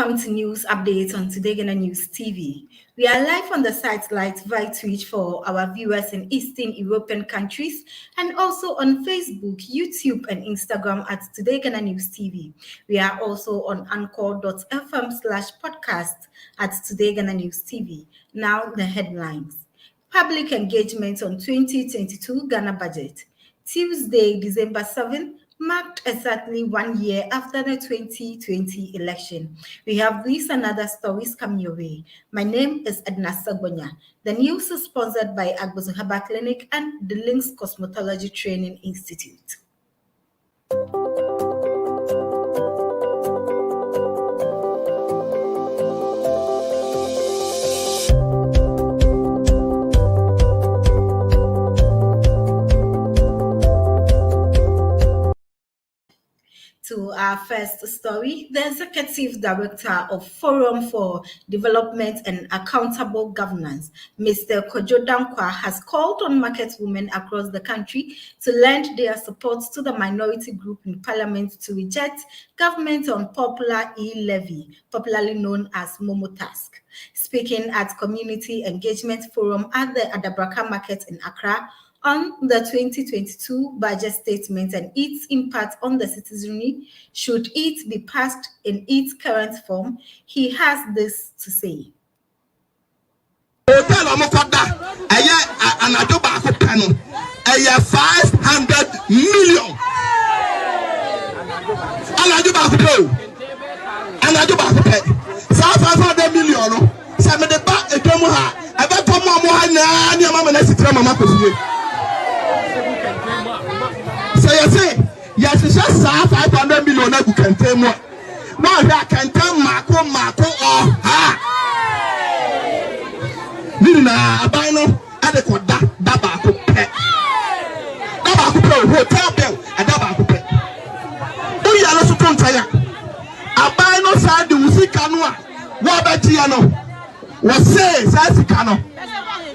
Welcome to news updates on Today Ghana News TV. We are live on the satellite via Twitch for our viewers in Eastern European countries and also on Facebook, YouTube, and Instagram at Today Ghana News TV. We are also on anchor.fm/podcast at Today Ghana News TV. Now the headlines. Public engagement on 2022 Ghana budget. Tuesday, December 7, marked exactly 1 year after the 2020 election. We have these and other stories coming your way. My name is Edna Sagbonya. The news is sponsored by Agbozo Herbal Clinic and the Links Cosmetology Training Institute. To our first story, the Executive Director of Forum for Development and Accountable Governance, Mr. Kojo Dankwa, has called on market women across the country to lend their support to the minority group in Parliament to reject government on popular e-levy, popularly known as Momo Task. Speaking at Community Engagement Forum at the Adabraka Market in Accra, on the 2022 budget statement and its impact on the citizenry, should it be passed in its current form, he has this to say. 500 million. So you say, yes, it's just 500 million that you can tell more. Now I can tell Marco or ha. Nina, Abino, adequate Dabaco pet. Dabaco hotel bill, and Dabaco pet. Oh, you are also contaya. Abino side the Usikanoa, Wabatiano. What says Sasikano?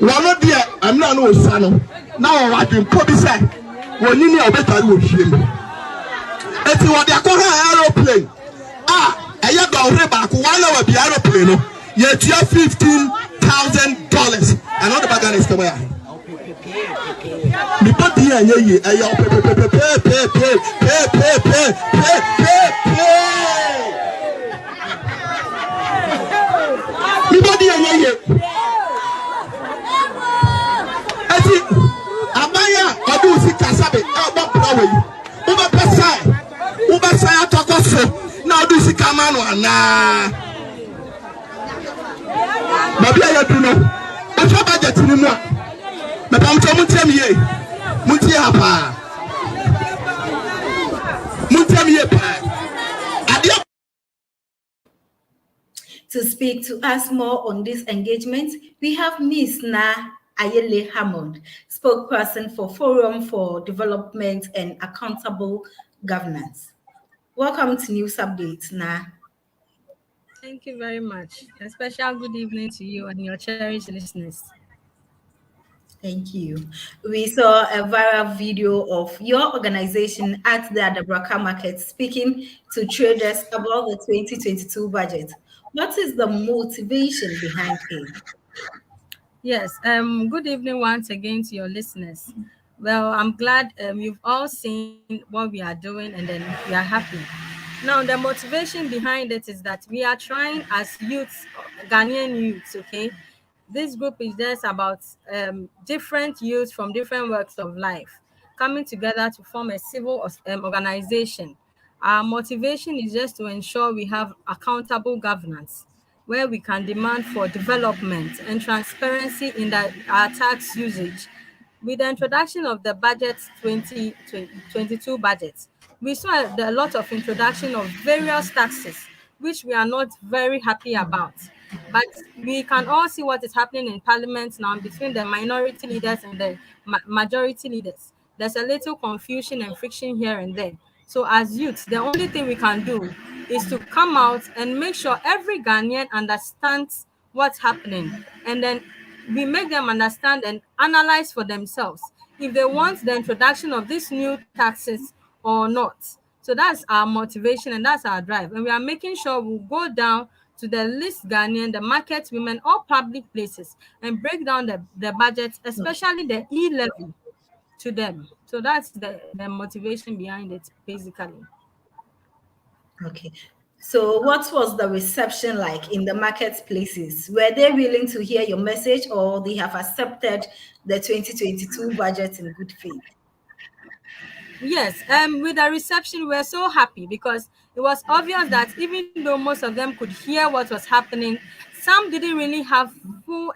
One of the I'm not no son. Now I can put this side. When you know better, you shame. If you want to go aeroplane, I have got back 1 hour the aeroplane. Yet you have $15,000. Another bag is coming. The body and ye, pay. The body and ye. Abaya, Adu Sikasabe, Alba Plaway, Uba Pasai, Uba Saya Tokoso, now do Sikamano, na Mabia Duno, what's your budget in the morning? Madame Tomutemie, Mutiapa, Mutemie. To speak to us more on this engagement, we have Ms. Na Ayele Hammond, spokesperson for Forum for Development and Accountable Governance. Welcome to News Updates, Na. Thank you very much. A special good evening to you and your cherished listeners. Thank you. We saw a viral video of your organization at the Adabraka Market speaking to traders about the 2022 budget. What is the motivation behind it? Yes, good evening once again to your listeners. Well, I'm glad you've all seen what we are doing and then we are happy. Now, the motivation behind it is that we are trying as youths, Ghanaian youths, okay? This group is just about different youths from different walks of life coming together to form a civil organization. Our motivation is just to ensure we have accountable governance, where we can demand for development and transparency in our tax usage. With the introduction of the budget 2022 budget, we saw a lot of introduction of various taxes, which we are not very happy about. But we can all see what is happening in Parliament now between the minority leaders and the majority leaders. There's a little confusion and friction here and there. So as youths, the only thing we can do is to come out and make sure every Ghanaian understands what's happening. And then we make them understand and analyze for themselves if they want the introduction of these new taxes or not. So that's our motivation and that's our drive. And we are making sure we'll go down to the least Ghanaian, the market women, all public places, and break down the budgets, Okay. especially the e-levy to them. So that's the motivation behind it, basically. Okay. So, what was the reception like in the marketplaces? Were they willing to hear your message, or they have accepted the 2022 budget in good faith? Yes, with the reception, we were so happy because it was obvious that even though most of them could hear what was happening, some didn't really have full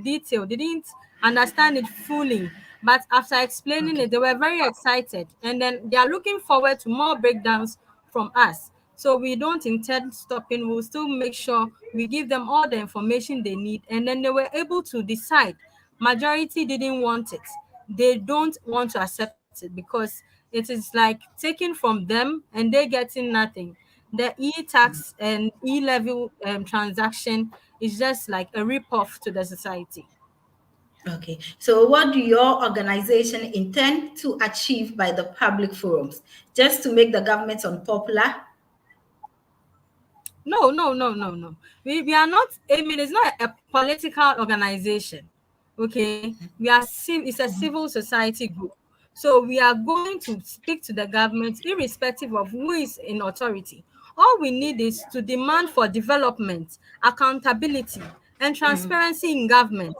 detail, didn't understand it fully. But after explaining Okay. it, they were very excited, and then they are looking forward to more breakdowns from us. So we don't intend stopping. We'll still make sure we give them all the information they need, and then they were able to decide. Majority didn't want it. They don't want to accept it because it is like taken from them and they're getting nothing. The e-tax and e-level transaction is just like a rip-off to the society. Okay. So, what do your organization intend to achieve by the public forums? Just to make the government unpopular? No, no, no, no, no. We are not, I mean, it's not a political organization. Okay. It's a civil society group. So we are going to speak to the government irrespective of who is in authority. All we need is to demand for development, accountability, and transparency in government.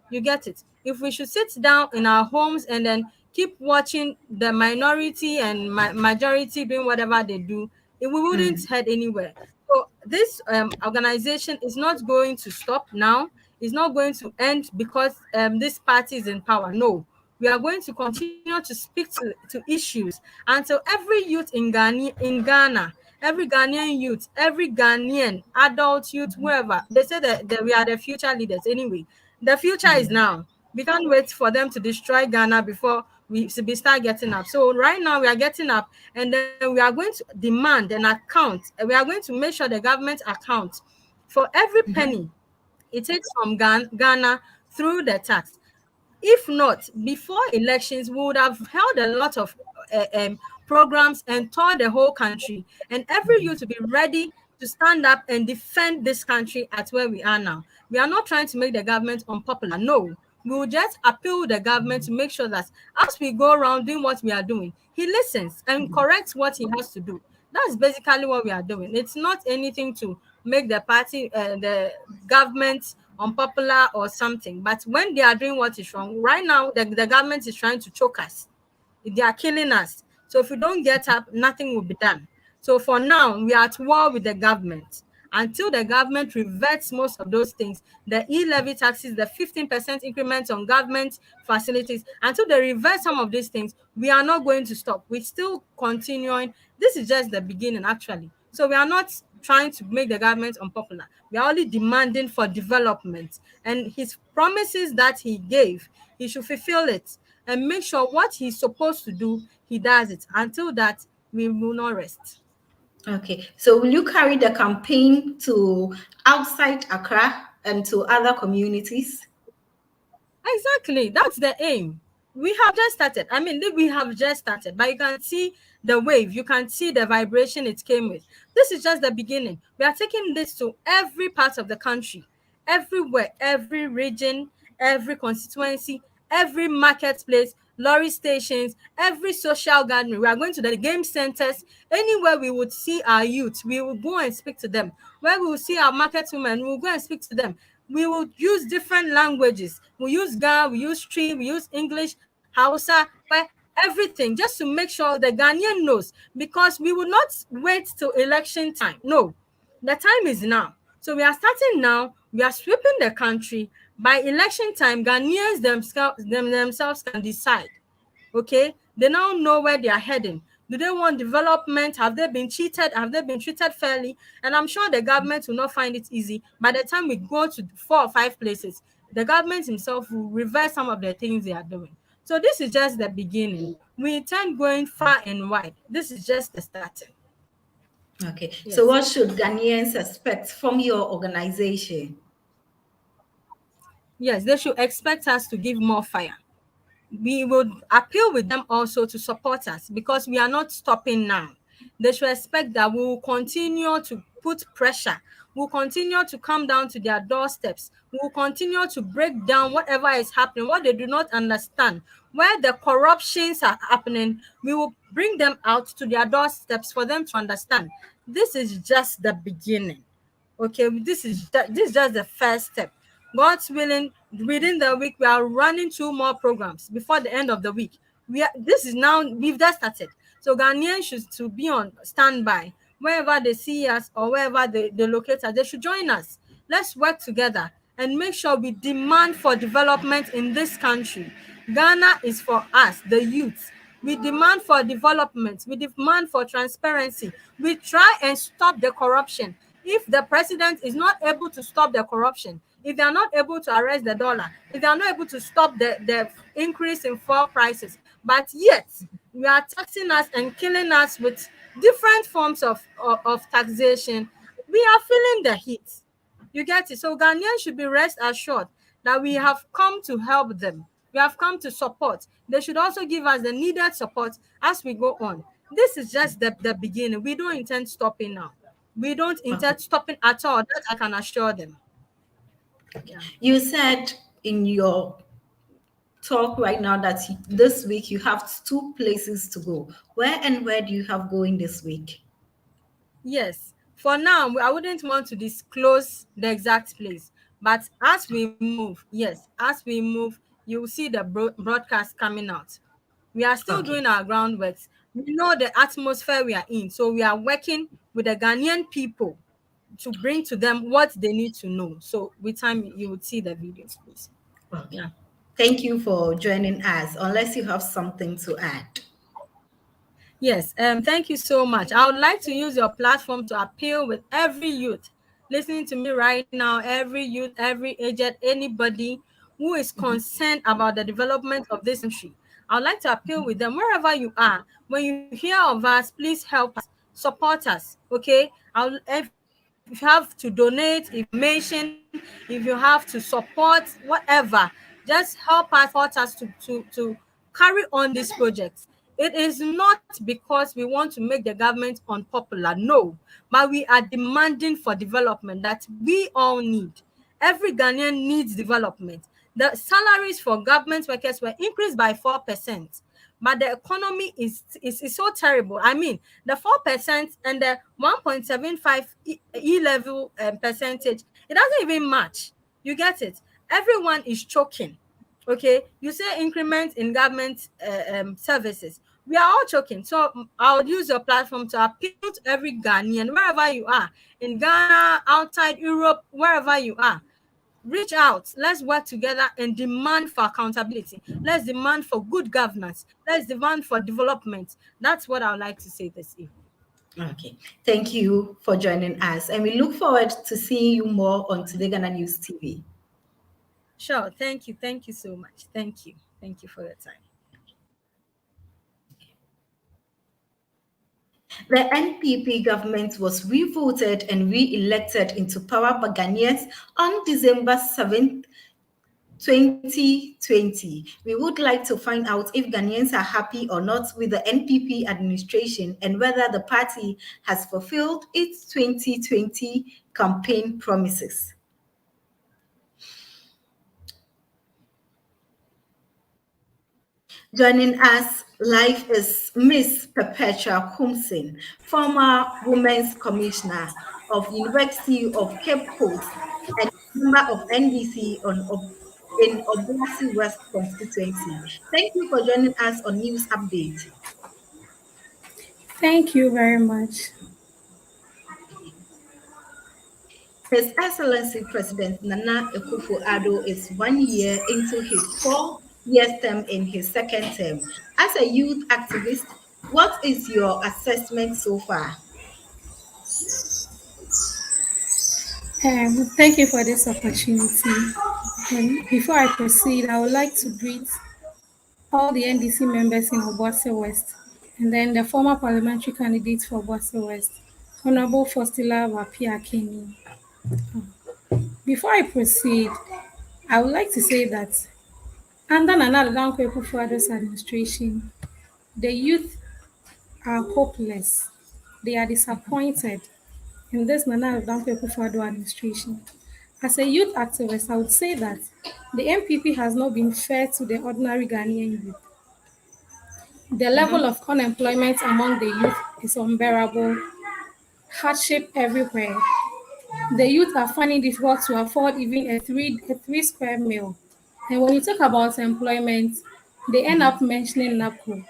You get it? If we should sit down in our homes and then keep watching the minority and majority doing whatever they do, we wouldn't head anywhere. So this organization is not going to stop now. It's not going to end because this party is in power. No, we are going to continue to speak to issues until every youth in Ghana, every Ghanaian youth, every Ghanaian adult youth, whoever, they say that we are the future leaders anyway. The future is now. We can't wait for them to destroy Ghana before we start getting up. So right now we are getting up, and then we are going to demand an account. We are going to make sure the government accounts for every penny it takes from Ghana through the tax. If not, before elections, we would have held a lot of programs and toured the whole country, and every youth to be ready to stand up and defend this country at where we are now. We are not trying to make the government unpopular. No, we will just appeal the government to make sure that as we go around doing what we are doing, he listens and corrects what he has to do. That's basically what we are doing. It's not anything to make the government unpopular or something. But when they are doing what is wrong, right now, the government is trying to choke us. They are killing us. So if we don't get up, nothing will be done. So for now, we are at war with the government. Until the government reverts most of those things, the e-levy taxes, the 15% increment on government facilities, until they reverse some of these things, we are not going to stop. We're still continuing. This is just the beginning, actually. So we are not trying to make the government unpopular. We are only demanding for development. And his promises that he gave, he should fulfill it and make sure what he's supposed to do, he does it. Until that, we will not rest. Okay. So, will you carry the campaign to outside Accra and to other communities? Exactly. That's the aim. We have just started. I mean, we have just started, but you can see the wave, you can see the vibration it came with. This is just the beginning. We are taking this to every part of the country, everywhere, every region, every constituency, every marketplace, lorry stations, every social gathering. We are going to the game centers. Anywhere we would see our youth, we will go and speak to them. Where we will see our market women, we will go and speak to them. We will use different languages. We use Ga, we use Tree, we use English, Hausa, but everything just to make sure the Ghanaian knows, because we will not wait till election time. No, the time is now. So we are starting now. We are sweeping the country. By election time, Ghanaians themselves can decide. Okay, they now know where they are heading. Do they want development? Have they been cheated? Have they been treated fairly? And I'm sure the government will not find it easy. By the time we go to 4 or 5 places, the government himself will reverse some of the things they are doing. So this is just the beginning. We intend going far and wide. This is just the starting. Okay. So, Yes. what should Ghanaians expect from your organization? Yes, they should expect us to give more fire. We would appeal with them also to support us because we are not stopping now. They should expect that we will continue to put pressure. We'll continue to come down to their doorsteps. We'll continue to break down whatever is happening, what they do not understand, where the corruptions are happening. We will bring them out to their doorsteps for them to understand. This is just the beginning. Okay, this is just the first step. God's willing, within the week we are running 2 more programs before the end of the week. This is now, we've just started. So Ghanaians should to be on standby. Wherever they see us or wherever they locate us, they should join us. Let's work together and make sure we demand for development in this country. Ghana is for us, the youth. We demand for development. We demand for transparency. We try and stop the corruption. If the president is not able to stop the corruption, if they are not able to arrest the dollar, if they are not able to stop the increase in fuel prices, but yet we are taxing us and killing us with different forms of taxation, we are feeling the heat. You get it? So Ghanaians should be rest assured that we have come to help them. We have come to support. They should also give us the needed support as we go on. This is just the beginning. We don't intend stopping now. We don't intend stopping at all. That I can assure them. Yeah. You said in your talk right now that this week you have 2 places to go. Where and where do you have going this week? Yes. For now, I wouldn't want to disclose the exact place. But as we move, yes, as we move, you will see the broadcast coming out. We are still doing our groundworks. We know the atmosphere we are in. So we are working with the Ghanaian people to bring to them what they need to know. So with time, you would see the videos, please. Okay. Yeah. Thank you for joining us, unless you have something to add. Yes, thank you so much. I would like to use your platform to appeal with every youth listening to me right now, every youth, every aged, anybody who is concerned about the development of this country. I would like to appeal with them wherever you are. When you hear of us, please help us, support us, okay? If you have to donate information, if you have to support whatever, just help us, support us to carry on this project. It is not because we want to make the government unpopular, no, but we are demanding for development that we all need. Every Ghanaian needs development. The salaries for government workers were increased by 4%, but the economy is so terrible. I mean, the 4% and the 1.75 E-level percentage, it doesn't even match. You get it? Everyone is choking. Okay, you say increment in government services. We are all choking. So I'll use your platform to appeal to every Ghanaian, wherever you are, in Ghana, outside Europe, wherever you are. Reach out. Let's work together and demand for accountability. Let's demand for good governance. Let's demand for development. That's what I would like to say this evening. Okay. Thank you for joining us. And we look forward to seeing you more on Today Ghana News TV. Sure. Thank you. Thank you so much. Thank you. Thank you for your time. The NPP government was re-voted and re-elected into power by Ghanaians on December 7th, 2020. We would like to find out if Ghanaians are happy or not with the NPP administration and whether the party has fulfilled its 2020 campaign promises. Joining us live is Miss Perpetua Kumsin, former Women's Commissioner of University of Cape Coast and member of NDC in Obuasi West constituency. Thank you for joining us on News Update. Thank you very much. His Excellency President Nana Akufo-Addo is 1 year into his 4-year term in his second term. As a youth activist, what is your assessment so far? Thank you for this opportunity. Before I proceed, I would like to greet all the NDC members in Obuasi West and then the former parliamentary candidate for Obuasi West, Honorable Faustila Wapi-Akinyi. Before I proceed, I would like to say that under Nana Akufo-Addo's administration, the youth are hopeless. They are disappointed in this Nana Addo Akufo-Addo administration. As a youth activist, I would say that the MPP has not been fair to the ordinary Ghanaian youth. The level of unemployment among the youth is unbearable, hardship everywhere. The youth are finding it difficult to afford even a three square meal. And when you talk about employment, they end up mentioning NAPCO.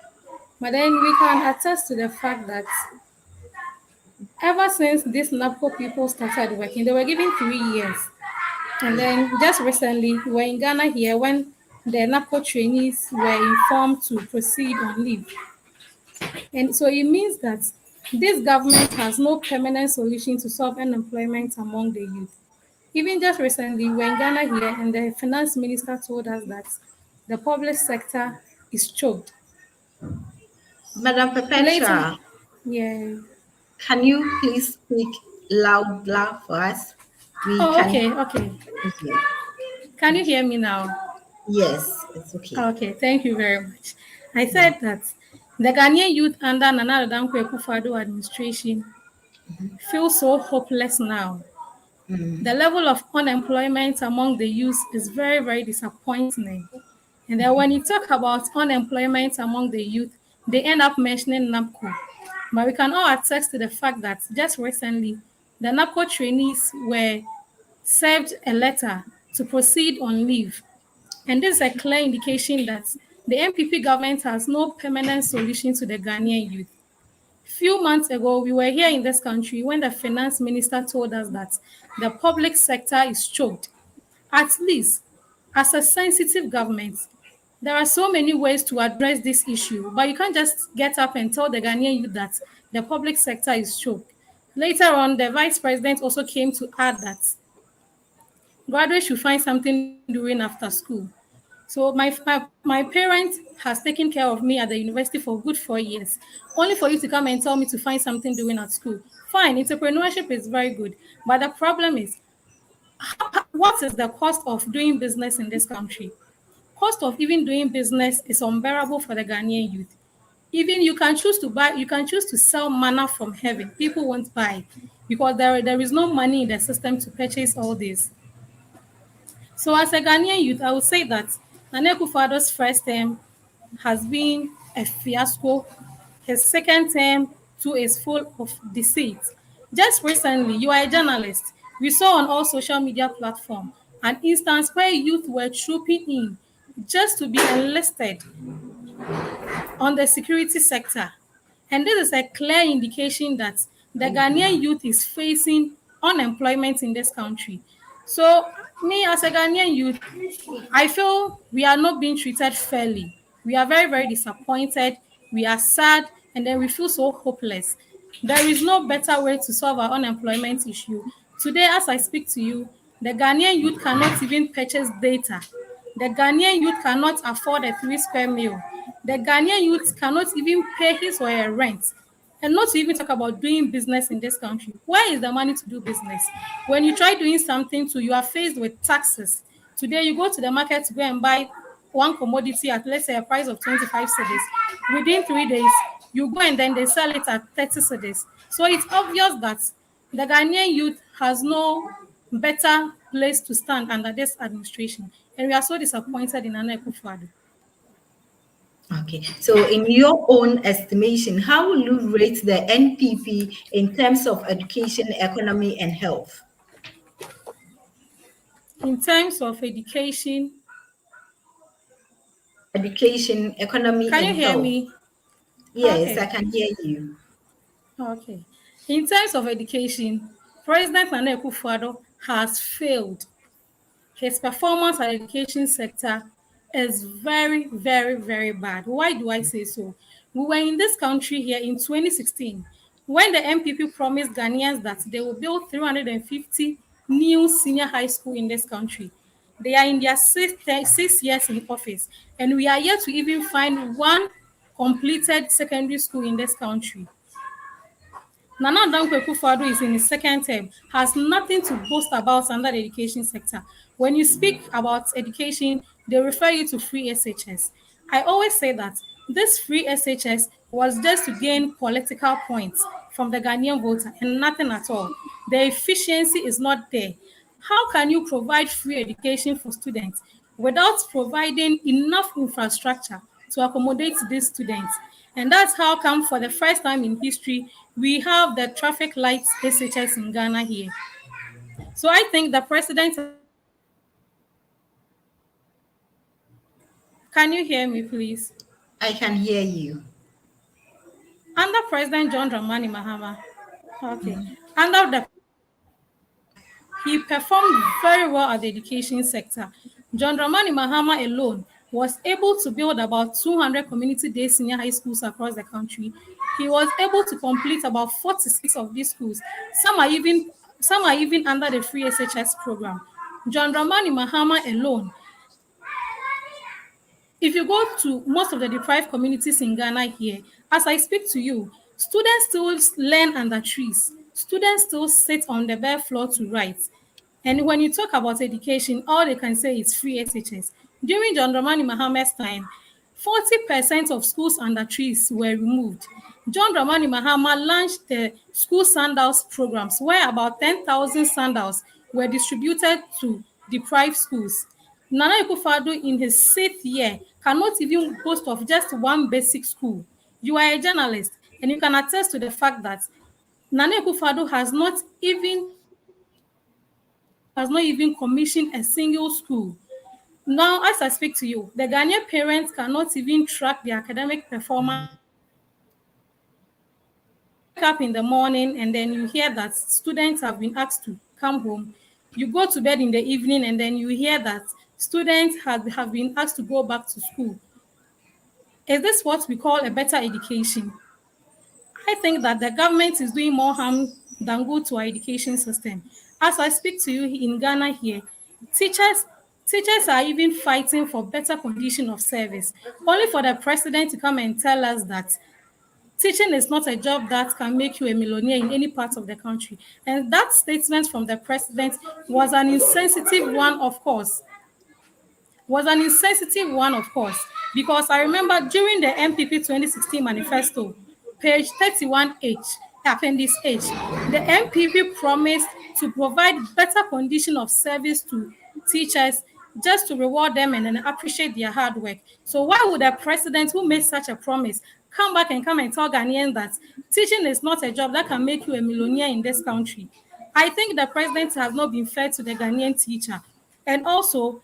But then we can attest to the fact that ever since these NAPCO people started working, they were given 3 years. And then just recently, we were in Ghana here when the NAPCO trainees were informed to proceed on leave. And so it means that this government has no permanent solution to solve unemployment among the youth. Even just recently, we were in Ghana here, and the finance minister told us that the public sector is choked. Madam Later, Perpetua, yeah. can you please speak louder for us? We Oh, can. okay, okay. Okay. Can you hear me now? Yes, it's okay. Okay, thank you very much. I said that the Ghanaian youth under Nana Addo Akufo-Addo administration feel so hopeless now. The level of unemployment among the youth is very, very disappointing. And then when you talk about unemployment among the youth, they end up mentioning NAPCO. But we can all attest to the fact that just recently, the NAPCO trainees were served a letter to proceed on leave. And this is a clear indication that the MPP government has no permanent solution to the Ghanaian youth. Few months ago, we were here in this country when the finance minister told us that the public sector is choked. At least, as a sensitive government, there are so many ways to address this issue, but you can't just get up and tell the Ghanaian youth that the public sector is choked. Later on, the vice president also came to add that graduates should find something doing after school. So my parent has taken care of me at the university for good 4 years, only for you to come and tell me to find something doing at school. Fine, entrepreneurship is very good, but the problem is, what is the cost of doing business in this country? Cost of even doing business is unbearable for the Ghanaian youth. Even you can choose to buy, you can choose to sell manna from heaven. People won't buy because there is no money in the system to purchase all this. So as a Ghanaian youth, I would say that Nana Akufo-Addo's first term has been a fiasco. His second term too is full of deceit. Just recently, you are a journalist. We saw on all social media platforms an instance where youth were trooping in just to be enlisted on the security sector. And this is a clear indication that the Ghanaian youth is facing unemployment in this country. So, me as a Ghanaian youth, I feel we are not being treated fairly. We are very, very disappointed. We are sad, and then we feel so hopeless. There is no better way to solve our unemployment issue. Today, as I speak to you, the Ghanaian youth cannot even purchase data. The Ghanaian youth cannot afford a 3 square meal. The Ghanaian youth cannot even pay his or her rent. And not to even talk about doing business in this country. Where is the money to do business? When you try doing something you are faced with taxes. Today you go to the market to go and buy one commodity at, let's say, a price of 25 cedis. Within 3 days, you go and then they sell it at 30 cedis. So it's obvious that the Ghanaian youth has no better place to stand under this administration. And we are so disappointed in Nana Akufo-Addo. Okay. So, in your own estimation, how will you rate the NPP in terms of education, economy, and health? In terms of education, Education, economy, can you and hear health. me? Yes, I Okay. can hear you. Okay. In terms of education, President Nana Akufo-Addo has failed. His performance at the education sector is very, very, very bad. Why do I say so? We were in this country here in 2016 when the MPP promised Ghanaians that they will build 350 new senior high school in this country. They are in their 6 years in office, and we are yet to even find one completed secondary school in this country. Nana Addo Akufo-Addo is in his second term, has nothing to boast about under the education sector. When you speak about education, they refer you to free SHS. I always say that this free SHS was just to gain political points from the Ghanaian voter and nothing at all. the efficiency is not there. How can you provide free education for students without providing enough infrastructure to accommodate these students? And that's how come for the first time in history, we have the traffic lights SHS in Ghana here. So I think the president, can you hear me please? I can hear you. Under President John Dramani Mahama, okay, under the he performed very well at the education sector. John Dramani Mahama alone was able to build about 200 community-day senior high schools across the country. He was able to complete about 46 of these schools. Some are even under the free SHS program. John Dramani Mahama alone, if you go to most of the deprived communities in Ghana here, as I speak to you, students still learn under trees. Students still sit on the bare floor to write. And when you talk about education, all they can say is free SHS. During John Dramani Mahama's time, 40% of schools under trees were removed. John Dramani Mahama launched the school sandals programs, where about 10,000 sandals were distributed to deprived schools. Nana Akufo-Addo, in his 6th year, cannot even boast of just one basic school. You are a journalist, and you can attest to the fact that Nana Akufo-Addo has not even commissioned a single school. Now, as I speak to you, the Ghanaian parents cannot even track their academic performance. Wake up in the morning and then you hear that students have been asked to come home. You go to bed in the evening and then you hear that students have been asked to go back to school. Is this what we call a better education? I think that the government is doing more harm than good to our education system. As I speak to you in Ghana here, teachers teachers are even fighting for better condition of service, only for the president to come and tell us that teaching is not a job that can make you a millionaire in any part of the country. And that statement from the president was an insensitive one, of course. Because I remember during the MPP 2016 manifesto, page 31H, appendix H, the MPP promised to provide better condition of service to teachers just to reward them and then appreciate their hard work. So why would a president who made such a promise come and tell Ghanaians that teaching is not a job that can make you a millionaire in this country? I think the president has not been fair to the Ghanaian teacher. And also,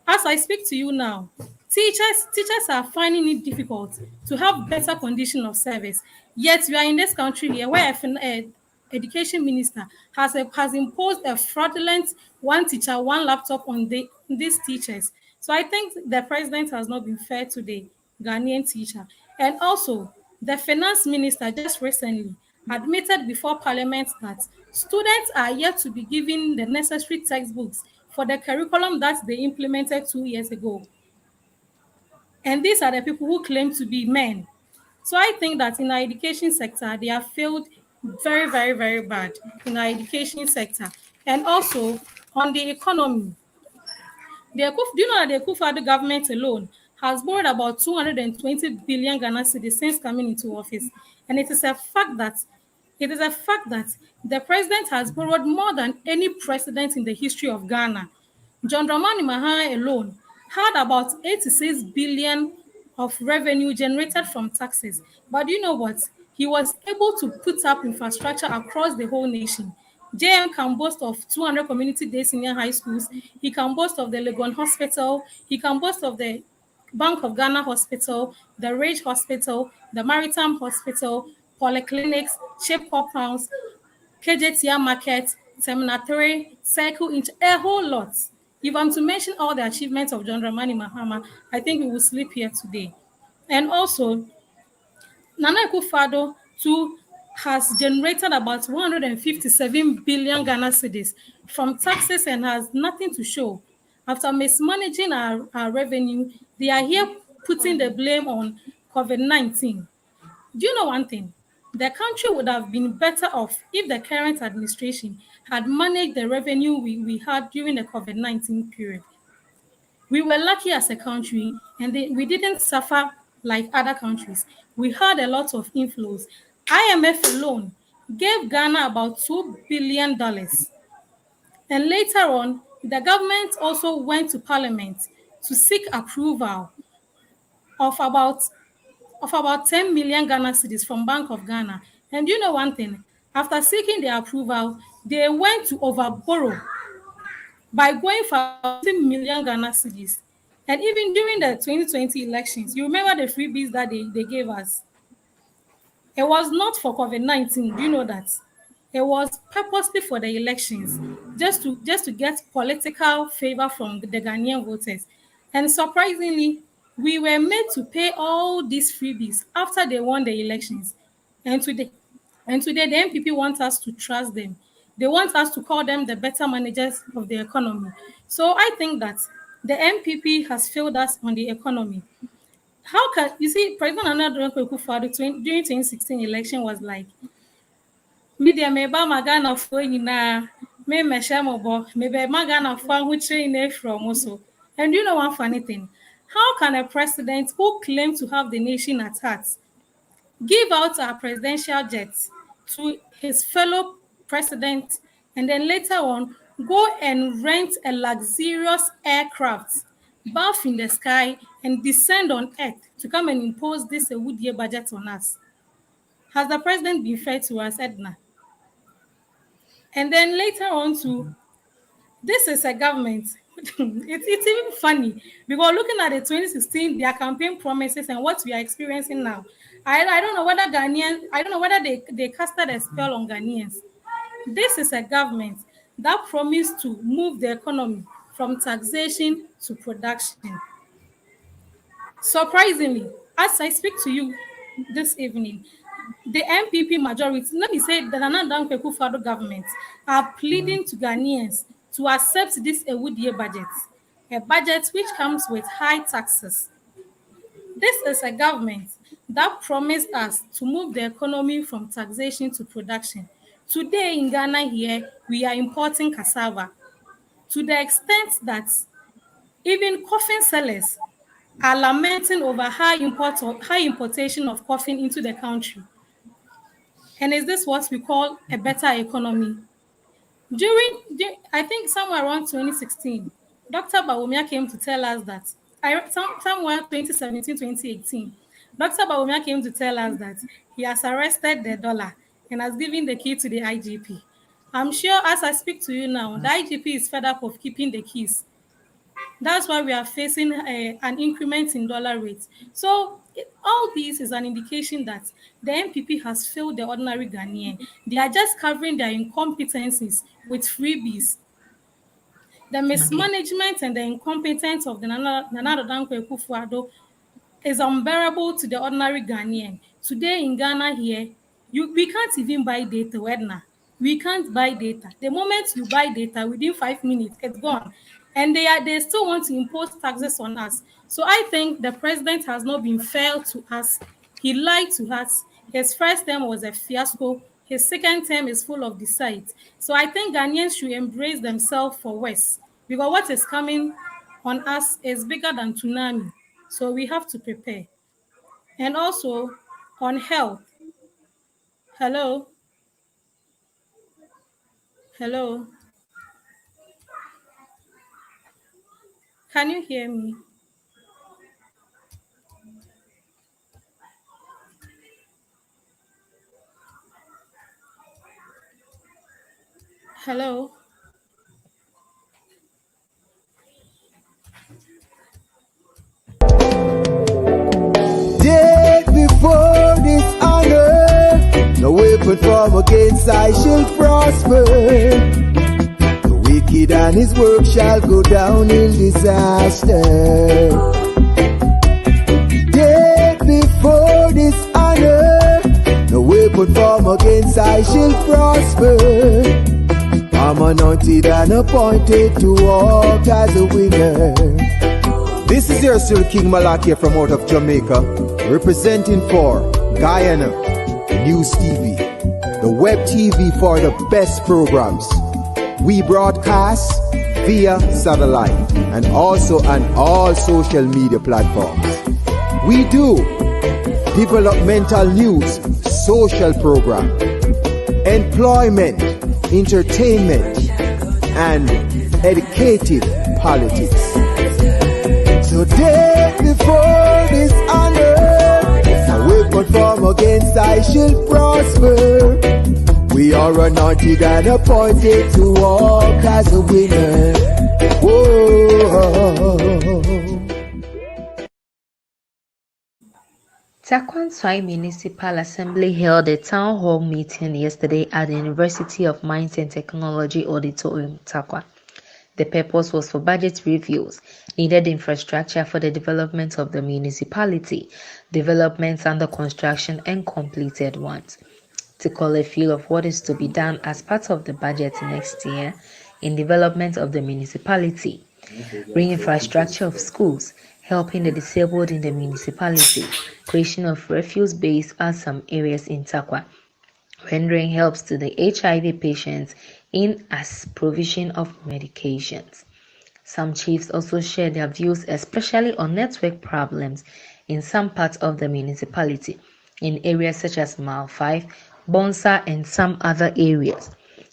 as I speak to you now, teachers are finding it difficult to have better condition of service. Yet we are in this country here where a education minister has imposed a fraudulent one teacher, one laptop on these teachers. So I think the president has not been fair to the Ghanaian teacher. And also, the finance minister just recently admitted before parliament that students are yet to be given the necessary textbooks for the curriculum that they implemented 2 years ago. And these are the people who claim to be men. So I think that in our education sector, they have failed very, very, very bad in our education sector. And also on the economy, do you know that the Akufo-Addo government alone has borrowed about 220 billion Ghana cedis since coming into office? And it is a fact that the president has borrowed more than any president in the history of Ghana. John Dramani Mahama alone had about 86 billion of revenue generated from taxes. But you know what? He was able to put up infrastructure across the whole nation. JM can boast of 200 community day senior high schools. He can boast of the Legon Hospital. He can boast of the Bank of Ghana Hospital, the Rage Hospital, the Maritime Hospital, polyclinics, shape compounds, KJTR Market, Terminal 3, Circle Inch, a whole lot. If I'm to mention all the achievements of John Dramani Mahama, I think we will sleep here today. And also, Nana Akufo-Addo too has generated about 157 billion Ghana cedis from taxes and has nothing to show. After mismanaging our revenue, they are here putting the blame on COVID-19. Do you know one thing? The country would have been better off if the current administration had managed the revenue we had during the COVID-19 period. We were lucky as a country and we didn't suffer like other countries. We had a lot of inflows. IMF alone gave Ghana about $2 billion. And later on, the government also went to Parliament to seek approval of about 10 million Ghana cedis from Bank of Ghana. And you know one thing, after seeking the approval, they went to overborrow by going for 10 million Ghana cedis. And even during the 2020 elections, you remember the freebies that they gave us. It was not for COVID-19, do you know that? It was purposely for the elections, just to get political favor from the Ghanaian voters. And surprisingly, we were made to pay all these freebies after they won the elections. And today the MPP want us to trust them. They want us to call them the better managers of the economy. So I think that the MPP has failed us on the economy. How can you see President Nana Akufo-Addo during 2016 election was like, media me ba magana fo nyina me mesha mobo me be magana fo hu chire from also. And you know one funny thing, how can a president who claims to have the nation at heart give out our presidential jets to his fellow president and then later on go and rent a luxurious aircraft, bath in the sky, and descend on earth to come and impose this a wood year budget on us? Has the president been fair to us, Edna? And then later on to this is a government. It's even funny because looking at the 2016, their campaign promises and what we are experiencing now, I don't know whether they casted a spell on Ghanaians. This is a government that promised to move the economy from taxation to production. Surprisingly, as I speak to you this evening, the MPP majority, let me say the Nana Akufo-Addo government, are pleading to Ghanaians to accept this Ewudie budget, a budget which comes with high taxes. This is a government that promised us to move the economy from taxation to production. Today in Ghana here, we are importing cassava to the extent that even coffin sellers are lamenting over high importation of coffin into the country. And is this what we call a better economy? I think somewhere around 2016, Dr. Bawumia came to tell us that, somewhere 2017, 2018, Dr. Bawumia came to tell us that he has arrested the dollar and has given the key to the IGP. I'm sure as I speak to you now, the IGP is fed up of keeping the keys. That's why we are facing an increment in dollar rates. So all this is an indication that the MPP has failed the ordinary Ghanaian. They are just covering their incompetencies with freebies. The mismanagement and the incompetence of the Nana Akufo-Addo is unbearable to the ordinary Ghanaian. Today in Ghana here, we can't even buy data, Edna. We can't buy data. The moment you buy data, within 5 minutes, it's gone. And they still want to impose taxes on us. So I think the president has not been fair to us. He lied to us. His first term was a fiasco. His second term is full of deceit. So I think Ghanaians should embrace themselves for worse, because what is coming on us is bigger than tsunami. So we have to prepare. And also on health. Hello. Hello. Can you hear me? Hello. Dead before this honor, no weapon formed against I shall prosper. The wicked and his work shall go down in disaster. Dead before this honor, no weapon formed against I shall prosper. I'm anointed and appointed to walk as a winner. This is your Sir King Malakia from out of Jamaica, representing for Guyana News TV, the web TV for the best programs. We broadcast via satellite and also on all social media platforms. We do developmental news, social program, employment, entertainment, and educative politics. Today before this honor, no weapon formed against I shall prosper. We are anointed and appointed to walk as a winner. Whoa. Takwansai Municipal Assembly held a town hall meeting yesterday at the University of Mines and Technology Auditorium, Takwa. The purpose was for budget reviews, needed infrastructure for the development of the municipality, developments under construction and completed ones, to call a feel of what is to be done as part of the budget next year in development of the municipality, re-infrastructure of schools, helping the disabled in the municipality, creation of refuse bays at some areas in Takwa, rendering helps to the HIV patients in as provision of medications. Some chiefs also shared their views, especially on network problems in some parts of the municipality, in areas such as Mile 5, Bonsa, and some other areas.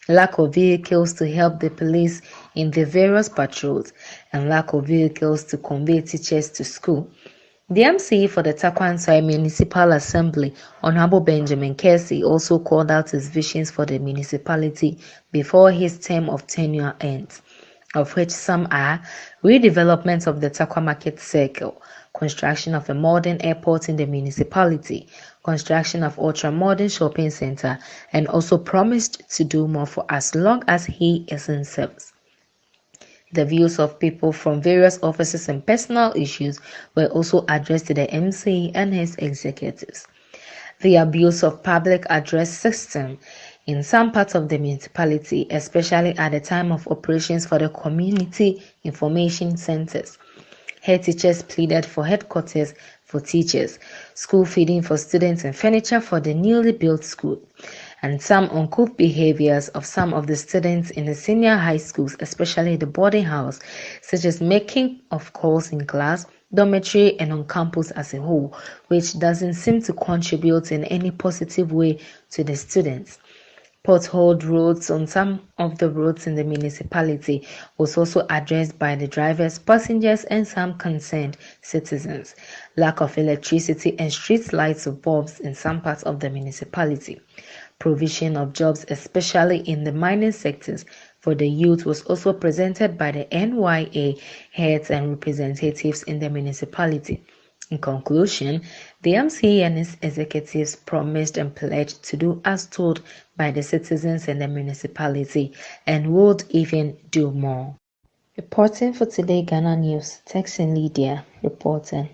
Lack of vehicles to help the police in the various patrols, and lack of vehicles to convey teachers to school. The MC for the Takwansai Municipal Assembly, Honorable Benjamin Kersey, also called out his visions for the municipality before his term of tenure ends, of which some are redevelopment of the Takwa Market Circle, construction of a modern airport in the municipality, construction of ultra-modern shopping center, and also promised to do more for as long as he is in service. The views of people from various offices and personal issues were also addressed to the MC and his executives. The abuse of public address system in some parts of the municipality, especially at the time of operations for the community information centers. Head teachers pleaded for headquarters for teachers, school feeding for students, and furniture for the newly built school, and some uncouth behaviors of some of the students in the senior high schools, especially the boarding house, such as making of calls in class, dormitory, and on campus as a whole, which doesn't seem to contribute in any positive way to the students. Potholed roads on some of the roads in the municipality was also addressed by the drivers, passengers, and some concerned citizens. Lack of electricity and street lights or bulbs in some parts of the municipality. Provision of jobs, especially in the mining sectors, for the youth was also presented by the NYA heads and representatives in the municipality. In conclusion, the MC and his executives promised and pledged to do as told by the citizens in the municipality and would even do more. Reporting for Today Ghana News, Texan Lydia reporting.